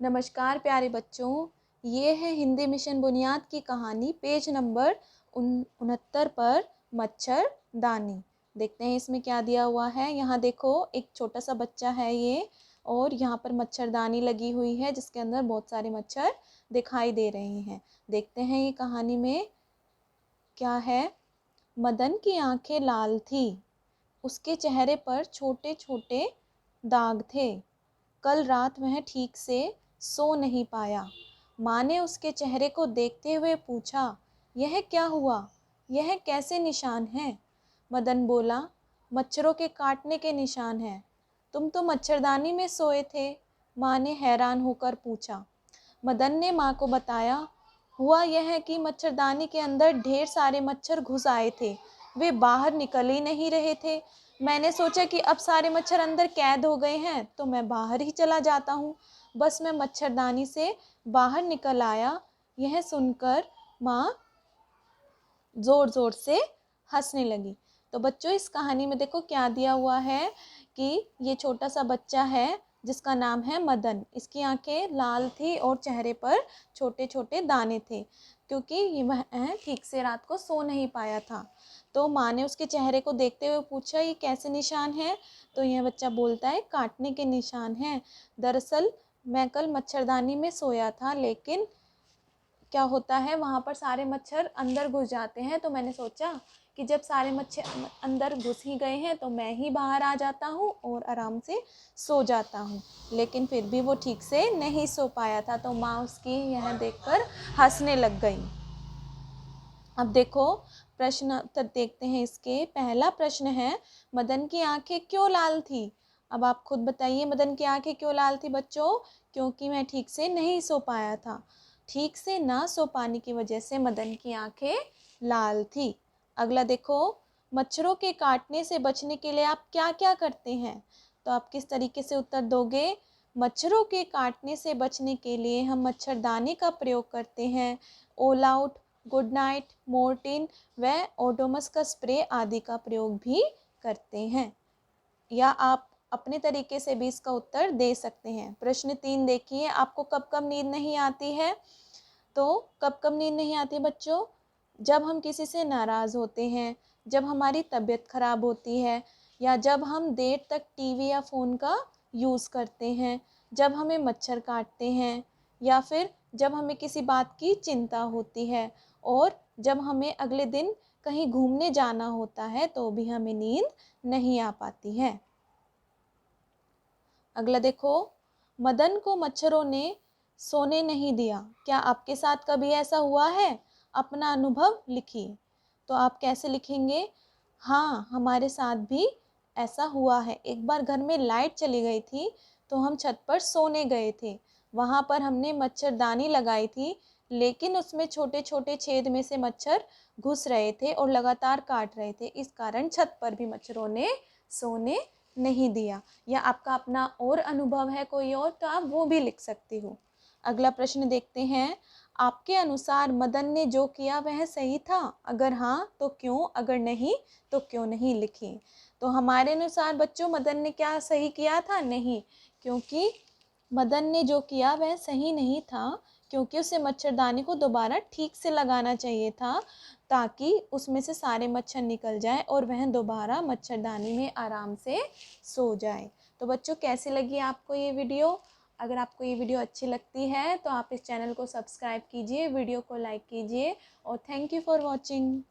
नमस्कार प्यारे बच्चों, ये है हिंदी मिशन बुनियाद की कहानी पेज नंबर 69 पर मच्छरदानी। देखते हैं इसमें क्या दिया हुआ है। यहाँ देखो एक छोटा सा बच्चा है ये, और यहाँ पर मच्छरदानी लगी हुई है जिसके अंदर बहुत सारे मच्छर दिखाई दे रहे हैं। देखते हैं ये कहानी में क्या है। मदन की आंखें लाल थी, उसके चेहरे पर छोटे छोटे दाग थे। कल रात वह ठीक से सो नहीं पाया। माँ ने उसके चेहरे को देखते हुए पूछा, यह क्या हुआ? यह कैसे निशान हैं? मदन बोला, मच्छरों के काटने के निशान हैं। तुम तो मच्छरदानी में सोए थे। माँ ने हैरान होकर पूछा। मदन ने माँ को बताया, हुआ यह है कि मच्छरदानी के अंदर ढेर सारे मच्छर घुस आए थे। वे बाहर निकल ही नहीं रहे थे। मैंने सोचा कि अब सारे मच्छर अंदर कैद हो गए हैं तो मैं बाहर ही चला जाता हूँ। बस मैं मच्छरदानी से बाहर निकल आया। यह सुनकर माँ ज़ोर ज़ोर से हंसने लगी। तो बच्चों इस कहानी में देखो क्या दिया हुआ है कि ये छोटा सा बच्चा है जिसका नाम है मदन। इसकी आंखें लाल थी और चेहरे पर छोटे छोटे दाने थे, क्योंकि ये वह ठीक से रात को सो नहीं पाया था। तो माँ ने उसके चेहरे को देखते हुए पूछा, ये कैसे निशान है? तो यह बच्चा बोलता है, काटने के निशान हैं। दरअसल मैं कल मच्छरदानी में सोया था, लेकिन क्या होता है वहाँ पर सारे मच्छर अंदर घुस जाते हैं। तो मैंने सोचा कि जब सारे मच्छर अंदर घुस ही गए हैं तो मैं ही बाहर आ जाता हूँ और आराम से सो जाता हूँ। लेकिन फिर भी वो ठीक से नहीं सो पाया था। तो माँ उसकी यह देखकर हंसने लग गई। अब देखो प्रश्न उत्तर देखते हैं इसके। पहला प्रश्न है, मदन की आंखें क्यों लाल थी? अब आप खुद बताइए, मदन की आंखें क्यों लाल थी बच्चों? क्योंकि मैं ठीक से नहीं सो पाया था। ठीक से ना सो पाने की वजह से मदन की आंखें लाल थी। अगला देखो, मच्छरों के काटने से बचने के लिए आप क्या क्या करते हैं? तो आप किस तरीके से उत्तर दोगे? मच्छरों के काटने से बचने के लिए हम मच्छरदानी का प्रयोग करते हैं। All out, good night, Mortein व ओडोमस का स्प्रे आदि का प्रयोग भी करते हैं। या आप अपने तरीके से भी इसका उत्तर दे सकते हैं। प्रश्न 3 देखिए, आपको कब कब नींद नहीं आती है? तो कब कब नींद नहीं आती बच्चों? जब हम किसी से नाराज़ होते हैं, जब हमारी तबीयत ख़राब होती है, या जब हम देर तक टीवी या फ़ोन का यूज़ करते हैं, जब हमें मच्छर काटते हैं, या फिर जब हमें किसी बात की चिंता होती है, और जब हमें अगले दिन कहीं घूमने जाना होता है तो भी हमें नींद नहीं आ पाती है। अगला देखो, मदन को मच्छरों ने सोने नहीं दिया। क्या आपके साथ कभी ऐसा हुआ है? अपना अनुभव लिखिए। तो आप कैसे लिखेंगे? हाँ, हमारे साथ भी ऐसा हुआ है। एक बार घर में लाइट चली गई थी तो हम छत पर सोने गए थे। वहाँ पर हमने मच्छरदानी लगाई थी, लेकिन उसमें छोटे छोटे छेद में से मच्छर घुस रहे थे और लगातार काट रहे थे। इस कारण छत पर भी मच्छरों ने सोने नहीं दिया। या आपका अपना और अनुभव है कोई और, तो आप वो भी लिख सकती हो। अगला प्रश्न देखते हैं, आपके अनुसार मदन ने जो किया वह सही था? अगर हाँ तो क्यों? अगर नहीं तो क्यों नहीं, लिखिए। तो हमारे अनुसार बच्चों मदन ने क्या सही किया था? नहीं, क्योंकि मदन ने जो किया वह सही नहीं था, क्योंकि उसे मच्छरदानी को दोबारा ठीक से लगाना चाहिए था, ताकि उसमें से सारे मच्छर निकल जाए और वह दोबारा मच्छरदानी में आराम से सो जाए। तो बच्चों कैसी लगी आपको ये वीडियो? अगर आपको ये वीडियो अच्छी लगती है तो आप इस चैनल को सब्सक्राइब कीजिए, वीडियो को लाइक कीजिए, और थैंक यू फॉर वॉचिंग।